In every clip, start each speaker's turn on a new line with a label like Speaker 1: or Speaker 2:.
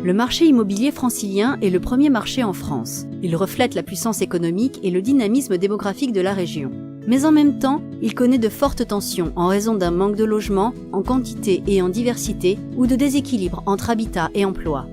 Speaker 1: Le marché immobilier francilien est le premier marché en France. Il reflète la puissance économique et le dynamisme démographique de la région. Mais en même temps, il connaît de fortes tensions en raison d'un manque de logements, en quantité et en diversité, ou de déséquilibre entre habitat et emploi.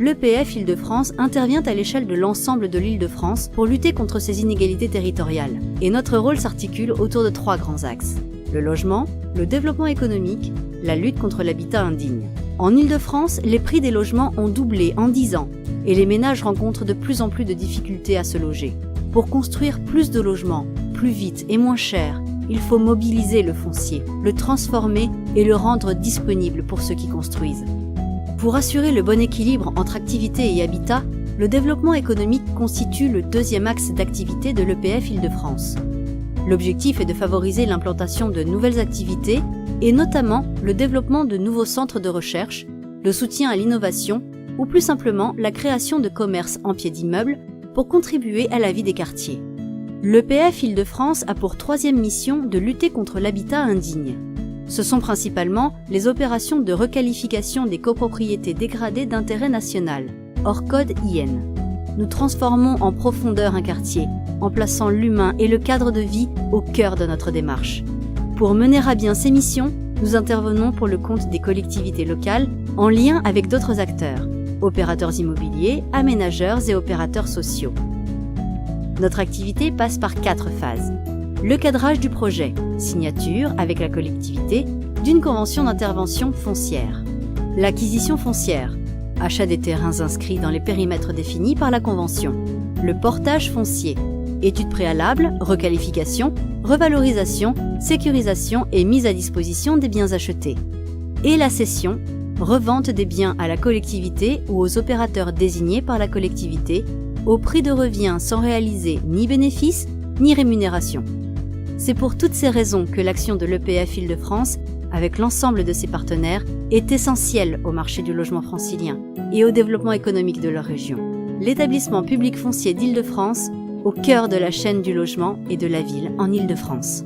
Speaker 1: L'EPF Île-de-France intervient à l'échelle de l'ensemble de l'Île-de-France pour lutter contre ces inégalités territoriales. Et notre rôle s'articule autour de 3 grands axes. Le logement, le développement économique, la lutte contre l'habitat indigne. En Île-de-France, les prix des logements ont doublé en 10 ans et les ménages rencontrent de plus en plus de difficultés à se loger. Pour construire plus de logements, plus vite et moins cher, il faut mobiliser le foncier, le transformer et le rendre disponible pour ceux qui construisent. Pour assurer le bon équilibre entre activité et habitat, le développement économique constitue le 2e axe d'activité de l'EPF Île-de-France. L'objectif est de favoriser l'implantation de nouvelles activités et notamment le développement de nouveaux centres de recherche, le soutien à l'innovation ou plus simplement la création de commerces en pied d'immeubles pour contribuer à la vie des quartiers. L'EPF Île-de-France a pour 3e mission de lutter contre l'habitat indigne. Ce sont principalement les opérations de requalification des copropriétés dégradées d'intérêt national, hors code IN. Nous transformons en profondeur un quartier, en plaçant l'humain et le cadre de vie au cœur de notre démarche. Pour mener à bien ces missions, nous intervenons pour le compte des collectivités locales en lien avec d'autres acteurs, opérateurs immobiliers, aménageurs et opérateurs sociaux. Notre activité passe par 4 phases. Le cadrage du projet, signature avec la collectivité d'une convention d'intervention foncière. L'acquisition foncière, achat des terrains inscrits dans les périmètres définis par la convention. Le portage foncier, études préalables, requalification, revalorisation, sécurisation et mise à disposition des biens achetés. Et la cession, revente des biens à la collectivité ou aux opérateurs désignés par la collectivité, au prix de revient sans réaliser ni bénéfice ni rémunération. C'est pour toutes ces raisons que l'action de l'EPF Île-de-France, avec l'ensemble de ses partenaires, est essentielle au marché du logement francilien et au développement économique de leur région. L'établissement public foncier d'Île-de-France, au cœur de la chaîne du logement et de la ville en Île-de-France.